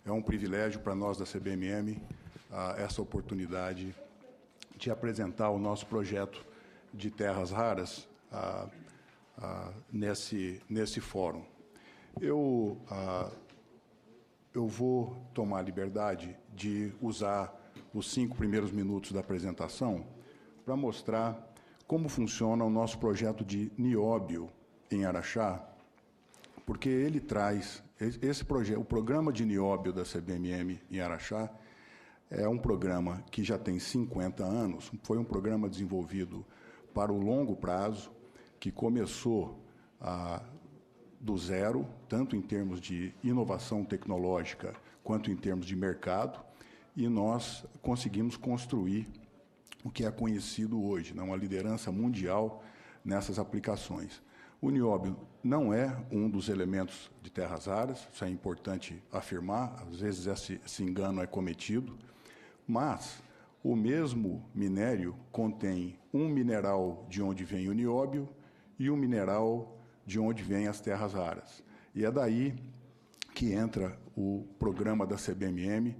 É um privilégio para nós da CBMM essa oportunidade de apresentar o nosso projeto de terras raras nesse fórum. Eu vou tomar a liberdade de usar os 5 primeiros minutos da apresentação para mostrar como funciona o nosso projeto de nióbio em Araxá, porque ele traz esse projeto, o programa de nióbio da CBMM em Araxá é um programa que já tem 50 anos, foi um programa desenvolvido para o longo prazo, que começou do zero, tanto em termos de inovação tecnológica quanto em termos de mercado, e nós conseguimos construir o que é conhecido hoje, né, uma liderança mundial nessas aplicações. O nióbio não é um dos elementos de terras raras, isso é importante afirmar, às vezes esse engano é cometido, mas o mesmo minério contém um mineral de onde vem o nióbio e um mineral de onde vêm as terras raras. E é daí que entra o programa da CBMM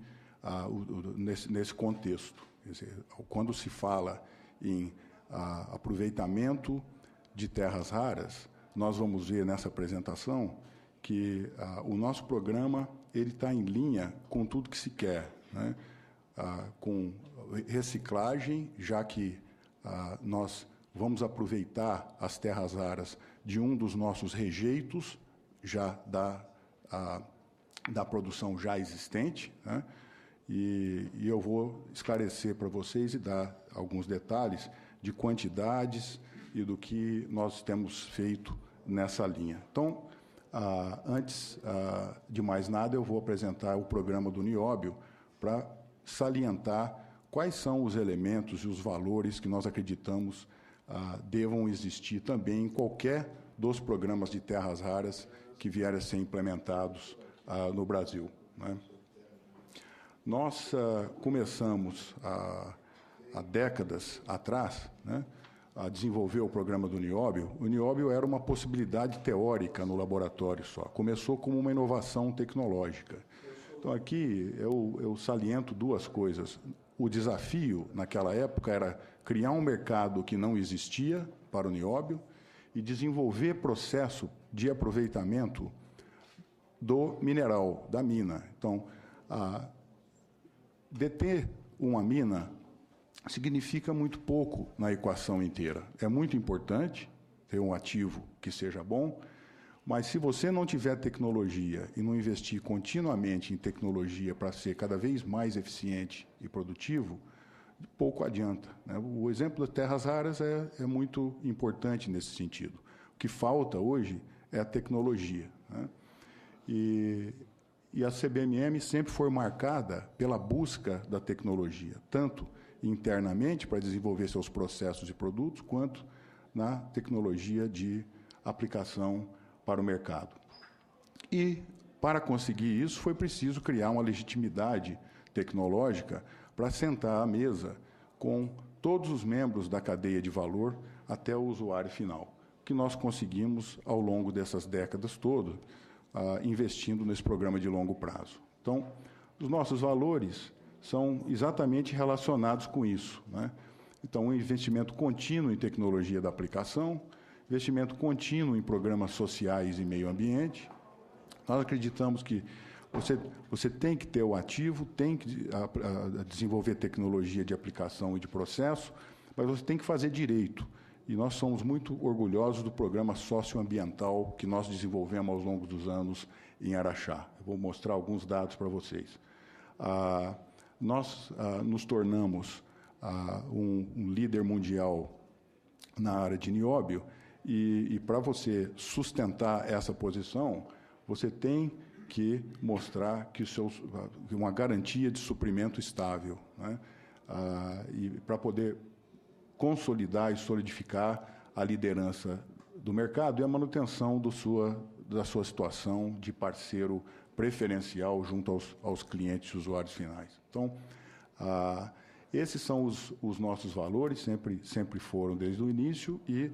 nesse contexto. Quer dizer, quando se fala em aproveitamento de terras raras, nós vamos ver nessa apresentação que o nosso programa ele está em linha com tudo que se quer, né? Com reciclagem, já que nós vamos aproveitar as terras raras de um dos nossos rejeitos já da produção já existente, né? E eu vou esclarecer para vocês e dar alguns detalhes de quantidades e do que nós temos feito nessa linha. Então, antes de mais nada, eu vou apresentar o programa do nióbio para salientar quais são os elementos e os valores que nós acreditamos devam existir também em qualquer dos programas de terras raras que vierem a ser implementados no Brasil, né? Nós começamos há décadas atrás, né, a desenvolver o programa do nióbio. O nióbio era uma possibilidade teórica no laboratório só. Começou como uma inovação tecnológica. Então, aqui eu saliento duas coisas. O desafio, naquela época, era criar um mercado que não existia para o nióbio e desenvolver processo de aproveitamento do mineral, da mina. Então, deter uma mina significa muito pouco na equação inteira. É muito importante ter um ativo que seja bom, mas se você não tiver tecnologia e não investir continuamente em tecnologia para ser cada vez mais eficiente e produtivo, pouco adianta, né? O exemplo das terras raras é muito importante nesse sentido. O que falta hoje é a tecnologia, né? E a CBMM sempre foi marcada pela busca da tecnologia, tanto internamente para desenvolver seus processos e produtos, quanto na tecnologia de aplicação para o mercado. E, para conseguir isso, foi preciso criar uma legitimidade tecnológica para sentar à mesa com todos os membros da cadeia de valor até o usuário final, que nós conseguimos ao longo dessas décadas todas, investindo nesse programa de longo prazo. Então, os nossos valores são exatamente relacionados com isso, né? Então, um investimento contínuo em tecnologia da aplicação, investimento contínuo em programas sociais e meio ambiente. Nós acreditamos que você tem que ter o ativo, tem que desenvolver tecnologia de aplicação e de processo, mas você tem que fazer direito. E nós somos muito orgulhosos do programa socioambiental que nós desenvolvemos ao longo dos anos em Araxá. Eu vou mostrar alguns dados para vocês. Nós nos tornamos um líder mundial na área de nióbio e para você sustentar essa posição, você tem que mostrar que uma garantia de suprimento estável, né? E para poder consolidar e solidificar a liderança do mercado e a manutenção da sua situação de parceiro preferencial junto aos clientes e usuários finais. Então, esses são os nossos valores, sempre foram desde o início, e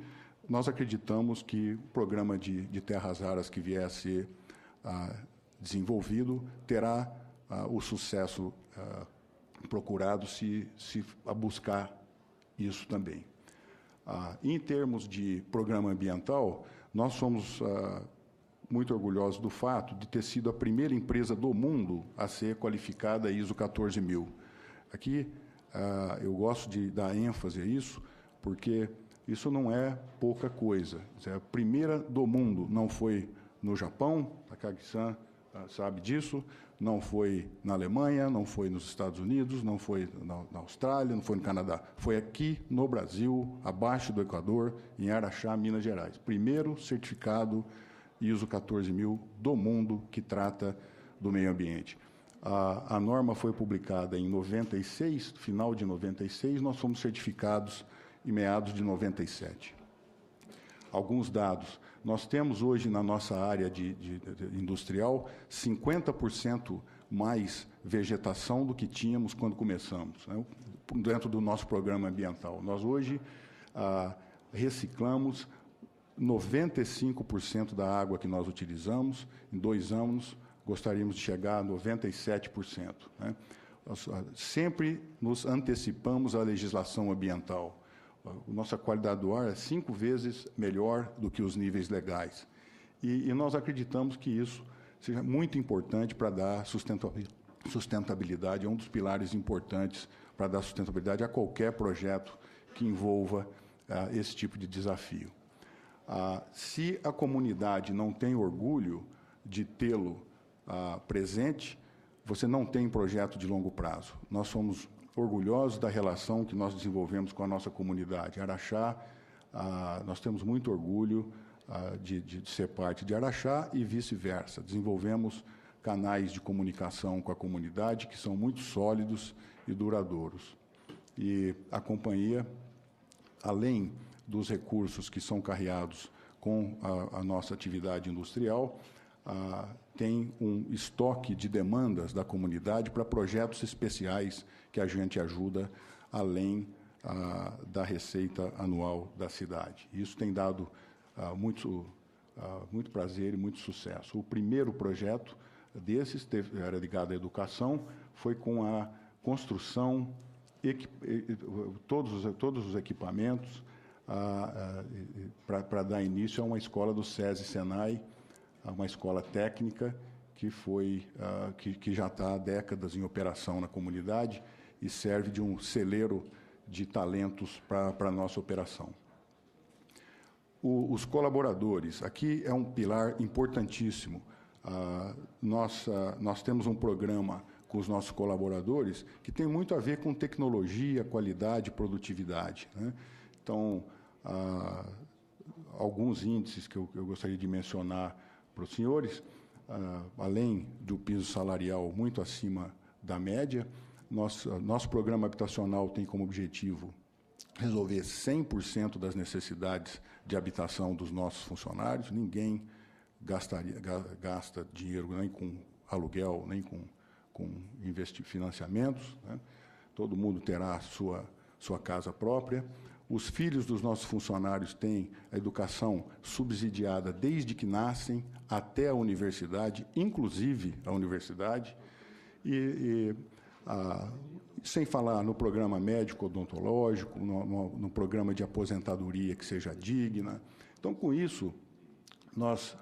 nós acreditamos que o programa de terras raras que vier a ser desenvolvido terá o sucesso procurado se a buscar isso também. Em termos de programa ambiental, nós somos muito orgulhosos do fato de ter sido a primeira empresa do mundo a ser qualificada ISO 14000. Aqui, eu gosto de dar ênfase a isso, porque isso não é pouca coisa. É a primeira do mundo, não foi no Japão, a Kagi-san sabe disso, não foi na Alemanha, não foi nos Estados Unidos, não foi na Austrália, não foi no Canadá. Foi aqui no Brasil, abaixo do Equador, em Araxá, Minas Gerais. Primeiro certificado ISO 14000 do mundo que trata do meio ambiente. A norma foi publicada em 96, final de 96, nós fomos certificados em meados de 97. Alguns dados. Nós temos hoje na nossa área de industrial 50% mais vegetação do que tínhamos quando começamos, né, dentro do nosso programa ambiental. Nós hoje reciclamos 95% da água que nós utilizamos. Em 2 anos, gostaríamos de chegar a 97%. Né? Nós sempre nos antecipamos à legislação ambiental. A nossa qualidade do ar é 5 vezes melhor do que os níveis legais. E nós acreditamos que isso seja muito importante para dar sustentabilidade, é um dos pilares importantes para dar sustentabilidade a qualquer projeto que envolva esse tipo de desafio. Se a comunidade não tem orgulho de tê-lo presente, você não tem projeto de longo prazo. Nós somos orgulhosos da relação que nós desenvolvemos com a nossa comunidade. Araxá, nós temos muito orgulho de ser parte de Araxá e vice-versa. Desenvolvemos canais de comunicação com a comunidade que são muito sólidos e duradouros. E a companhia, além dos recursos que são carreados com a nossa atividade industrial, tem um estoque de demandas da comunidade para projetos especiais que a gente ajuda além da receita anual da cidade. Isso tem dado muito prazer e muito sucesso. O primeiro projeto desses era ligado à educação, foi com a construção, todos os equipamentos para dar início a uma escola do SESI-Senai, uma escola técnica que já está há décadas em operação na comunidade e serve de um celeiro de talentos para a nossa operação. Os colaboradores, aqui é um pilar importantíssimo. Nós temos um programa com os nossos colaboradores que tem muito a ver com tecnologia, qualidade e produtividade, né? Então, alguns índices que eu gostaria de mencionar para os senhores, além do piso salarial muito acima da média, nosso programa habitacional tem como objetivo resolver 100% das necessidades de habitação dos nossos funcionários. Ninguém gasta dinheiro nem com aluguel, nem com financiamentos, né? Todo mundo terá a sua casa própria. Os filhos dos nossos funcionários têm a educação subsidiada desde que nascem até a universidade, inclusive a universidade, sem falar no programa médico-odontológico, no programa de aposentadoria que seja digna. Então, com isso, nós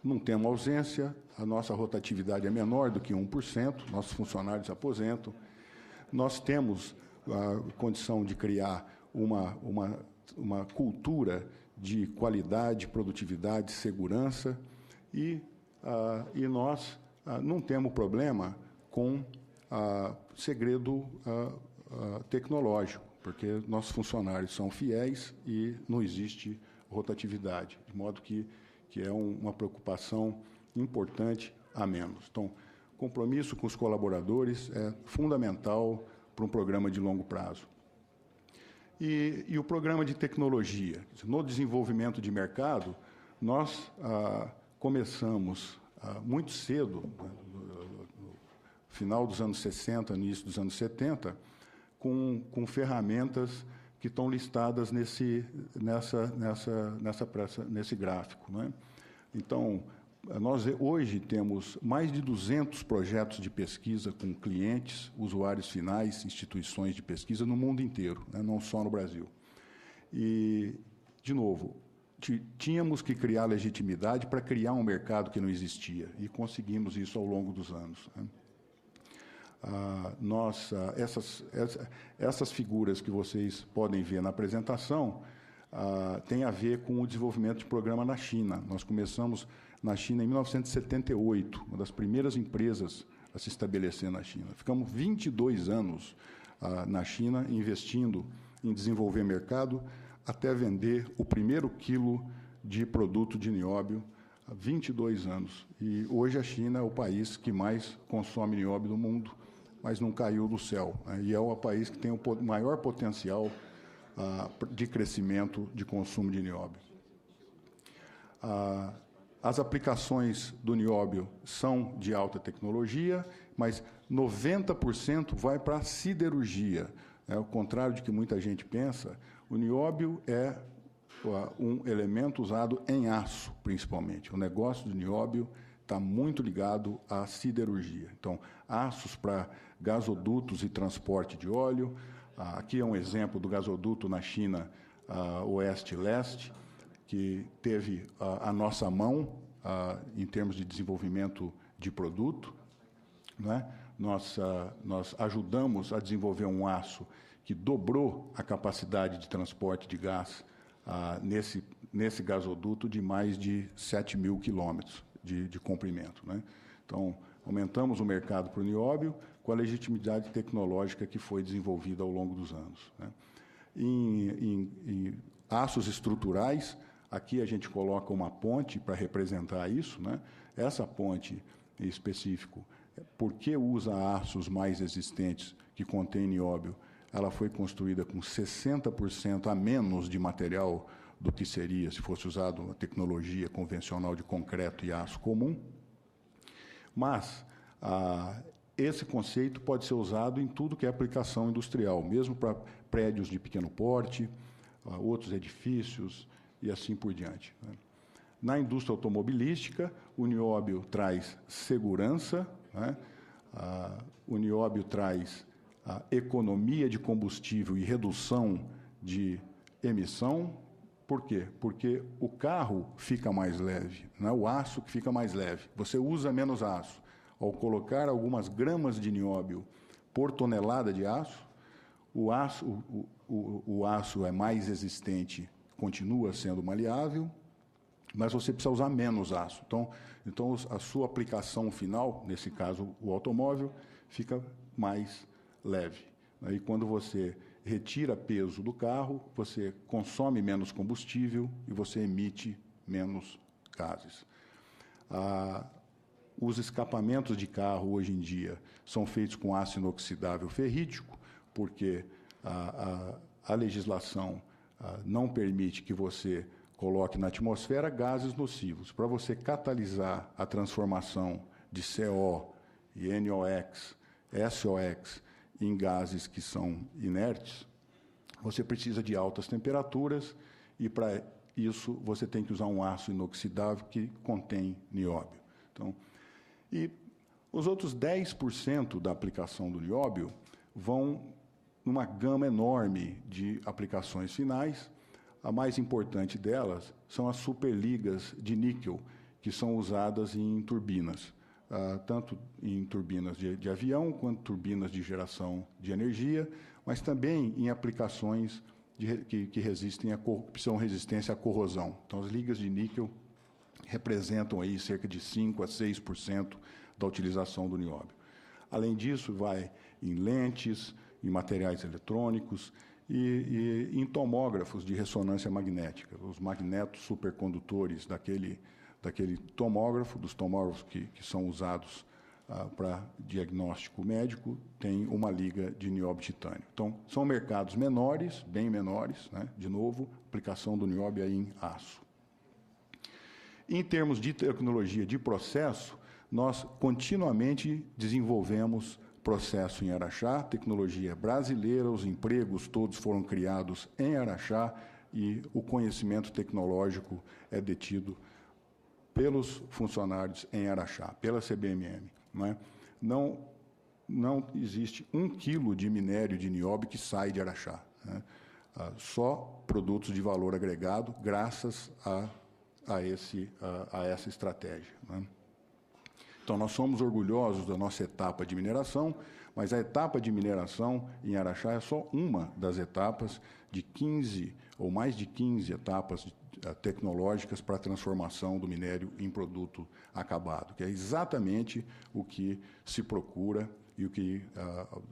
não temos ausência, a nossa rotatividade é menor do que 1%, nossos funcionários aposentam. Nós temos a condição de criar uma cultura de qualidade, produtividade, segurança, e nós não temos problema com segredo tecnológico, porque nossos funcionários são fiéis e não existe rotatividade, de modo que é uma preocupação importante a menos. Então, compromisso com os colaboradores é fundamental para um programa de longo prazo. E o programa de tecnologia. No desenvolvimento de mercado, nós começamos muito cedo, no final dos anos 60, início dos anos 70, com ferramentas que estão listadas nesse gráfico, né? Então, Nós hoje temos mais de 200 projetos de pesquisa com clientes, usuários finais, instituições de pesquisa no mundo inteiro, né, não só no Brasil. E, de novo, tínhamos que criar legitimidade para criar um mercado que não existia, e conseguimos isso ao longo dos anos, né. Essas figuras que vocês podem ver na apresentação têm a ver com o desenvolvimento de programa na China. Nós começamos na China em 1978, uma das primeiras empresas a se estabelecer na China. Ficamos 22 anos na China investindo em desenvolver mercado até vender o primeiro quilo de produto de nióbio há 22 anos. E hoje a China é o país que mais consome nióbio do mundo, mas não caiu do céu, né? E é o país que tem o maior potencial de crescimento de consumo de nióbio. As aplicações do nióbio são de alta tecnologia, mas 90% vai para a siderurgia. Ao contrário de que muita gente pensa, o nióbio é um elemento usado em aço, principalmente. O negócio do nióbio está muito ligado à siderurgia. Então, aços para gasodutos e transporte de óleo. Aqui é um exemplo do gasoduto na China oeste-leste, que teve a nossa mão em termos de desenvolvimento de produto, né? Nós ajudamos a desenvolver um aço que dobrou a capacidade de transporte de gás nesse gasoduto de mais de 7.000 quilômetros de comprimento, né? Então, aumentamos o mercado para o nióbio com a legitimidade tecnológica que foi desenvolvida ao longo dos anos, né? Em aços estruturais, aqui a gente coloca uma ponte para representar isso, né? Essa ponte em específico, porque usa aços mais resistentes que contêm nióbio, ela foi construída com 60% a menos de material do que seria se fosse usado a tecnologia convencional de concreto e aço comum. Mas esse conceito pode ser usado em tudo que é aplicação industrial, mesmo para prédios de pequeno porte, outros edifícios e assim por diante, né? Na indústria automobilística, o nióbio traz segurança, né? O nióbio traz economia de combustível e redução de emissão. Por quê? Porque o carro fica mais leve, não é o aço que fica mais leve. Você usa menos aço. Ao colocar algumas gramas de nióbio por tonelada de aço, o aço é mais resistente, continua sendo maleável, mas você precisa usar menos aço. Então a sua aplicação final, nesse caso o automóvel, fica mais leve. E quando você retira peso do carro, você consome menos combustível e você emite menos gases. Os escapamentos de carro, hoje em dia, são feitos com aço inoxidável ferrítico, porque a legislação não permite que você coloque na atmosfera gases nocivos. Para você catalisar a transformação de CO e NOx, SOx, em gases que são inertes, você precisa de altas temperaturas e, para isso, você tem que usar um aço inoxidável que contém nióbio. Então, e os outros 10% da aplicação do nióbio vão numa gama enorme de aplicações finais. A mais importante delas são as superligas de níquel, que são usadas em turbinas, tanto em turbinas de avião, quanto turbinas de geração de energia, mas também em aplicações que precisam resistência à corrosão. Então, as ligas de níquel representam aí cerca de 5% a 6% da utilização do nióbio. Além disso, vai em lentes, em materiais eletrônicos e em tomógrafos de ressonância magnética, os magnetos supercondutores daquele tomógrafo, dos tomógrafos que são usados para diagnóstico médico, tem uma liga de nióbio titânio. Então, são mercados menores, bem menores, né? De novo, aplicação do nióbio aí em aço. Em termos de tecnologia de processo, nós continuamente desenvolvemos processo em Araxá, tecnologia brasileira, os empregos todos foram criados em Araxá e o conhecimento tecnológico é detido pelos funcionários em Araxá, pela CBMM. Não existe 1 quilo de minério de nióbio que sai de Araxá. Só produtos de valor agregado, graças a essa estratégia. Então, nós somos orgulhosos da nossa etapa de mineração, mas a etapa de mineração em Araxá é só uma das etapas de 15, ou mais de 15 etapas tecnológicas para a transformação do minério em produto acabado, que é exatamente o que se procura e o que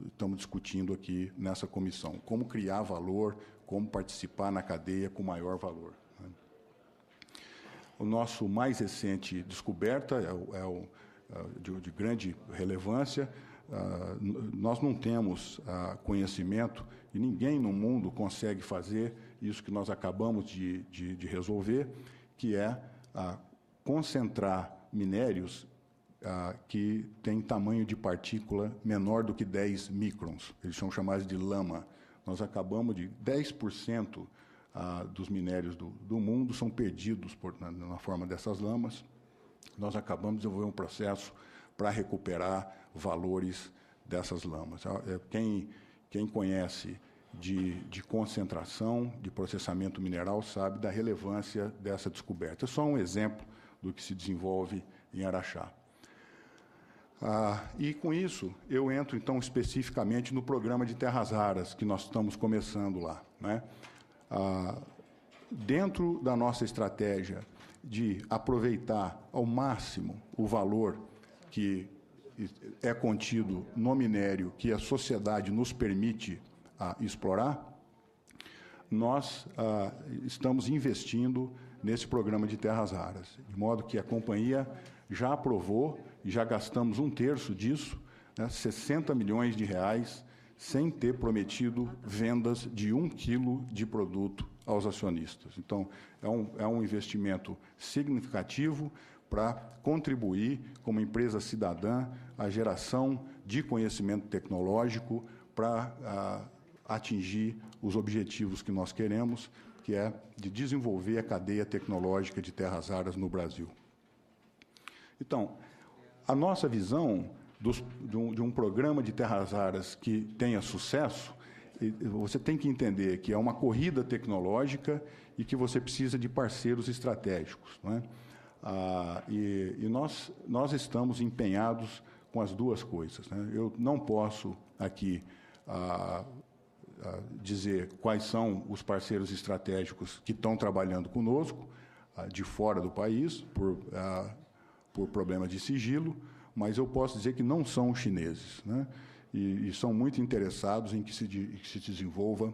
estamos discutindo aqui nessa comissão. Como criar valor, como participar na cadeia com maior valor. O nosso mais recente descoberta de grande relevância. Nós não temos conhecimento, e ninguém no mundo consegue fazer isso que nós acabamos de resolver, que é concentrar minérios que têm tamanho de partícula menor do que 10 microns. Eles são chamados de lama. Nós acabamos de 10% dos minérios do mundo são perdidos na forma dessas lamas. Nós acabamos de desenvolver um processo para recuperar valores dessas lamas. Quem conhece de concentração, de processamento mineral, sabe da relevância dessa descoberta. É só um exemplo do que se desenvolve em Araxá. E, com isso, eu entro, então, especificamente no programa de terras raras que nós estamos começando lá. Dentro da nossa estratégia de aproveitar ao máximo o valor que é contido no minério que a sociedade nos permite explorar, nós estamos investindo nesse programa de terras raras, de modo que a companhia já aprovou e já gastamos 1/3 disso, 60 milhões de reais, sem ter prometido vendas de 1 quilo de produto aos acionistas. Então, é um investimento significativo para contribuir, como empresa cidadã, à geração de conhecimento tecnológico para atingir os objetivos que nós queremos, que é de desenvolver a cadeia tecnológica de terras raras no Brasil. Então, a nossa visão de um programa de terras raras que tenha sucesso, você tem que entender que é uma corrida tecnológica e que você precisa de parceiros estratégicos. E nós estamos empenhados com as duas coisas. Eu não posso aqui dizer quais são os parceiros estratégicos que estão trabalhando conosco, de fora do país, por problema de sigilo, mas eu posso dizer que não são os chineses, e são muito interessados em que se desenvolva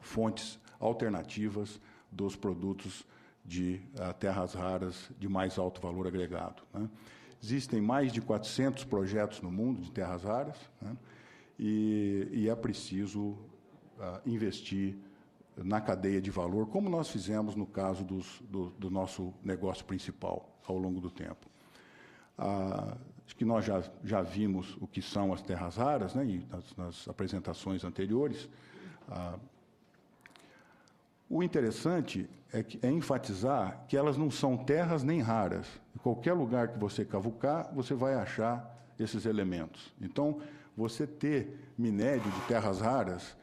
fontes alternativas dos produtos de terras raras de mais alto valor agregado. Existem mais de 400 projetos no mundo de terras raras, e é preciso investir na cadeia de valor, como nós fizemos no caso do nosso negócio principal ao longo do tempo. Acho que nós já vimos o que são as terras raras, e nas apresentações anteriores. O interessante é enfatizar que elas não são terras nem raras. Em qualquer lugar que você cavucar, você vai achar esses elementos. Então, você ter minério de terras raras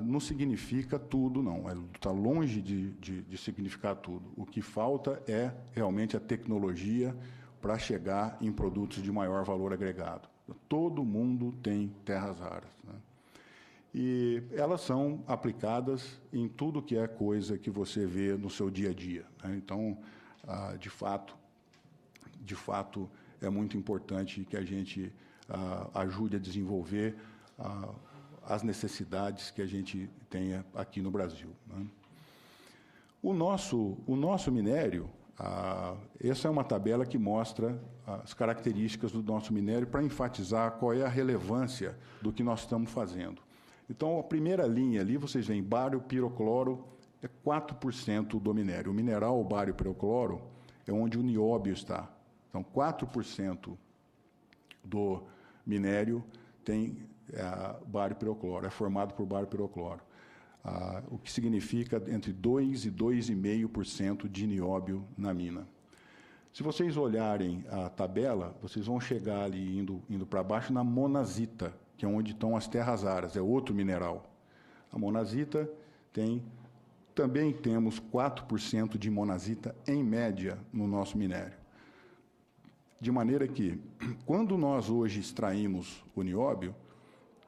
não significa tudo, não. Está longe de significar tudo. O que falta é realmente a tecnologia para chegar em produtos de maior valor agregado. Todo mundo tem terras raras. E elas são aplicadas em tudo que é coisa que você vê no seu dia a dia. Então, de fato, é muito importante que a gente ajude a desenvolver as necessidades que a gente tenha aqui no Brasil. O nosso minério, essa é uma tabela que mostra as características do nosso minério para enfatizar qual é a relevância do que nós estamos fazendo. Então, a primeira linha ali, vocês veem, bário, pirocloro, é 4% do minério. O mineral, o bário, pirocloro, é onde o nióbio está. Então, 4% do minério tem bário, pirocloro, é formado por bário, pirocloro. O que significa entre 2% e 2,5% de nióbio na mina. Se vocês olharem a tabela, vocês vão chegar ali, indo para baixo, na monazita, que é onde estão as terras raras, é outro mineral. A monazita também temos 4% de monazita, em média, no nosso minério. De maneira que, quando nós hoje extraímos o nióbio,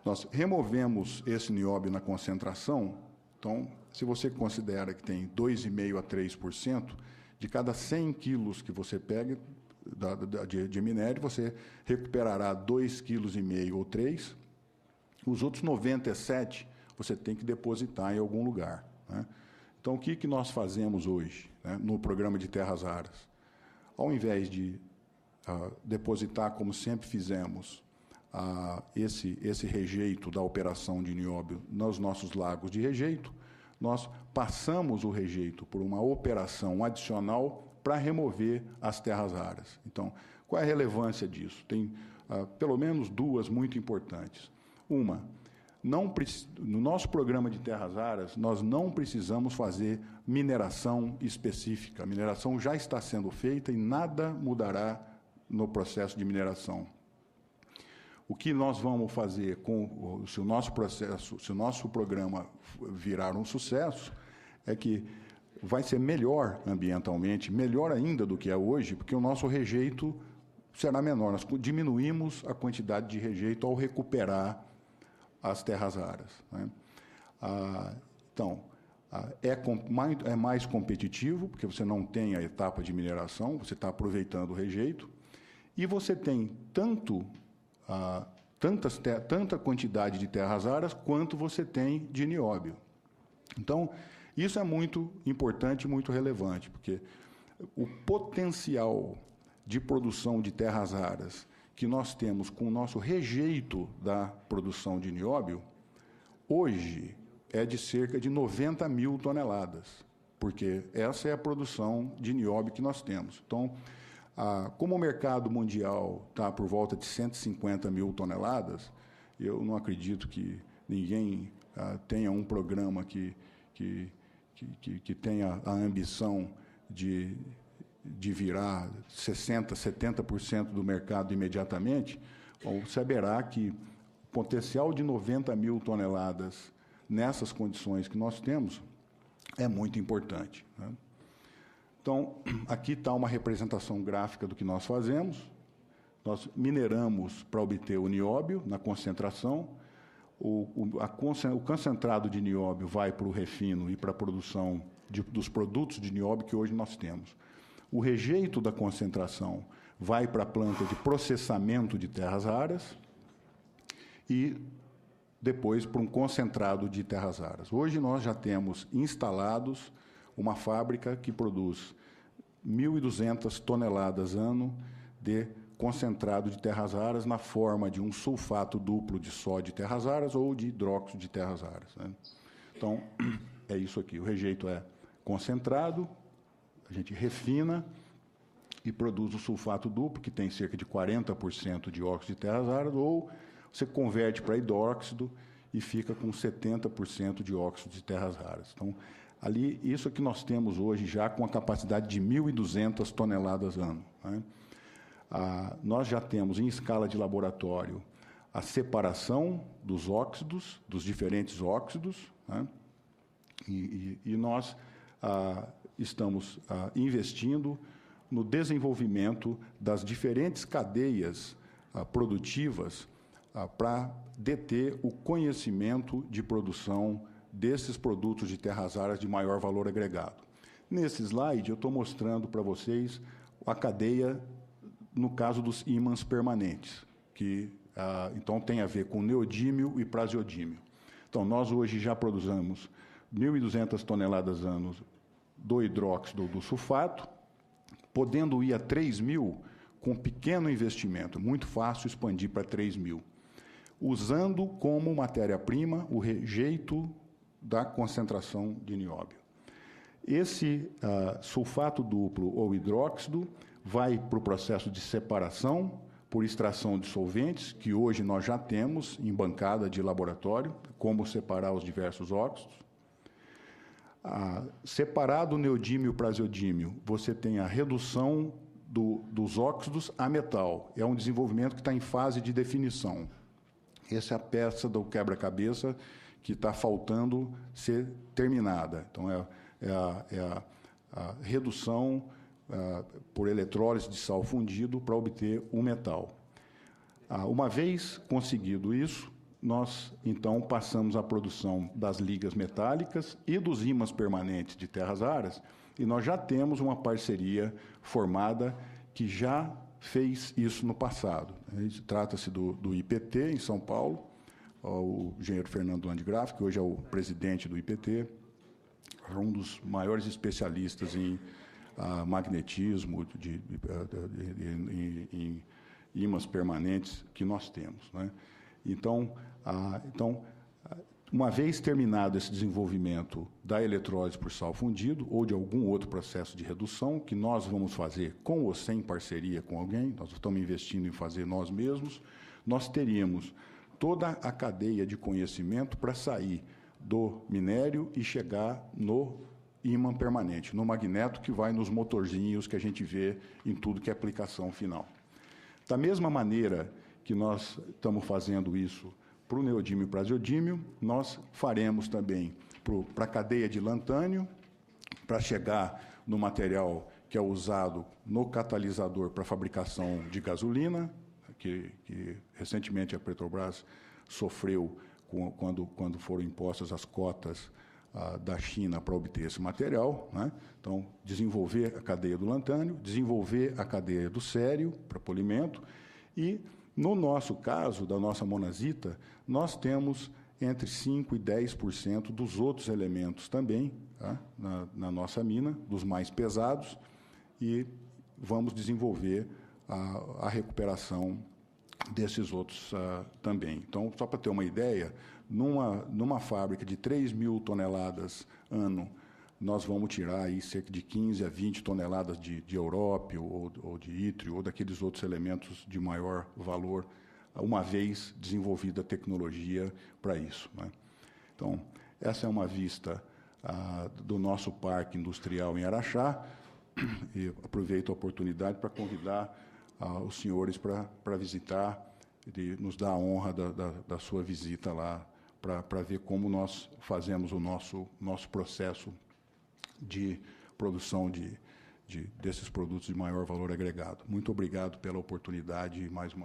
nós removemos esse nióbio na concentração. Então, se você considera que tem 2,5% a 3%, de cada 100 quilos que você pega de minério, você recuperará 2,5 quilos ou 3. Os outros 97 você tem que depositar em algum lugar, né? Então, o que nós fazemos hoje, né, no programa de terras raras? Ao invés de depositar, como sempre fizemos, esse rejeito da operação de nióbio nos nossos lagos de rejeito, nós passamos o rejeito por uma operação adicional para remover as terras raras. Então, qual é a relevância disso? Tem pelo menos duas muito importantes. Uma, no nosso programa de terras raras, nós não precisamos fazer mineração específica. A mineração já está sendo feita e nada mudará no processo de mineração. O que nós vamos fazer se o nosso programa virar um sucesso, é que vai ser melhor ambientalmente, melhor ainda do que é hoje, porque o nosso rejeito será menor. Nós diminuímos a quantidade de rejeito ao recuperar as terras raras, né? Então, é mais competitivo, porque você não tem a etapa de mineração, você está aproveitando o rejeito, e você tem tanta quantidade de terras raras quanto você tem de nióbio. Então, isso é muito importante e muito relevante, porque o potencial de produção de terras raras que nós temos com o nosso rejeito da produção de nióbio, hoje é de cerca de 90 mil toneladas, porque essa é a produção de nióbio que nós temos. Então, como o mercado mundial está por volta de 150 mil toneladas, eu não acredito que ninguém tenha um programa que tenha a ambição de virar 60%, 70% do mercado imediatamente. Bom, saberá que o potencial de 90 mil toneladas nessas condições que nós temos é muito importante, né? Então, aqui está uma representação gráfica do que nós fazemos. Nós mineramos para obter o nióbio na concentração. O concentrado de nióbio vai para o refino e para a produção dos produtos de nióbio que hoje nós temos. O rejeito da concentração vai para a planta de processamento de terras raras e depois para um concentrado de terras raras. Hoje nós já temos instalados uma fábrica que produz 1.200 toneladas ano de concentrado de terras raras na forma de um sulfato duplo de sódio de terras raras ou de hidróxido de terras raras, né? Então, é isso aqui. O rejeito é concentrado, a gente refina e produz o sulfato duplo, que tem cerca de 40% de óxido de terras raras, ou você converte para hidróxido e fica com 70% de óxido de terras raras. Então, ali, isso é que nós temos hoje já com a capacidade de 1.200 toneladas ano, né? Nós já temos, em escala de laboratório, a separação dos óxidos, dos diferentes óxidos, né? E nós estamos investindo no desenvolvimento das diferentes cadeias produtivas para deter o conhecimento de produção desses produtos de terras raras de maior valor agregado. Nesse slide, eu estou mostrando para vocês a cadeia, no caso dos ímãs permanentes, que então tem a ver com neodímio e praseodímio. Então, nós hoje já produzimos 1.200 toneladas ano do hidróxido do sulfato, podendo ir a 3.000 com pequeno investimento, muito fácil expandir para 3.000, usando como matéria-prima o rejeito da concentração de nióbio. Esse sulfato duplo ou hidróxido vai para o processo de separação por extração de solventes, que hoje nós já temos em bancada de laboratório, como separar os diversos óxidos. Separado o neodímio e o praseodímio, você tem a redução dos óxidos a metal. É um desenvolvimento que está em fase de definição. Essa é a peça do quebra-cabeça que está faltando ser terminada. Então, a redução por eletrólise de sal fundido para obter o metal. Uma vez conseguido isso, nós, então, passamos à produção das ligas metálicas e dos ímãs permanentes de terras raras, e nós já temos uma parceria formada que já fez isso no passado. Trata-se do IPT, em São Paulo, o engenheiro Fernando Landgraf, que hoje é o presidente do IPT, é um dos maiores especialistas em magnetismo, em ímãs permanentes que nós temos, né? Então, uma vez terminado esse desenvolvimento da eletrólise por sal fundido ou de algum outro processo de redução, que nós vamos fazer com ou sem parceria com alguém, nós estamos investindo em fazer nós mesmos, nós teríamos toda a cadeia de conhecimento para sair do minério e chegar no ímã permanente, no magneto que vai nos motorzinhos que a gente vê em tudo que é aplicação final. Da mesma maneira que nós estamos fazendo isso para o neodímio e praseodímio, nós faremos também para a cadeia de lantânio, para chegar no material que é usado no catalisador para a fabricação de gasolina, que recentemente a Petrobras sofreu quando foram impostas as cotas da China para obter esse material, né? Então, desenvolver a cadeia do lantânio, desenvolver a cadeia do cério para polimento e, no nosso caso, da nossa monazita, nós temos entre 5% e 10% dos outros elementos também, tá? na nossa mina, dos mais pesados, e vamos desenvolver a recuperação desses outros também. Então, só para ter uma ideia, numa fábrica de 3.000 toneladas ano, nós vamos tirar aí cerca de 15 a 20 toneladas de európio ou de ítrio ou daqueles outros elementos de maior valor, uma vez desenvolvida a tecnologia para isso, né? Então, essa é uma vista do nosso parque industrial em Araxá, e aproveito a oportunidade para convidar os senhores para visitar e nos dar a honra da sua visita lá, para ver como nós fazemos o nosso processo de produção desses produtos de maior valor agregado. Muito obrigado pela oportunidade mais uma vez.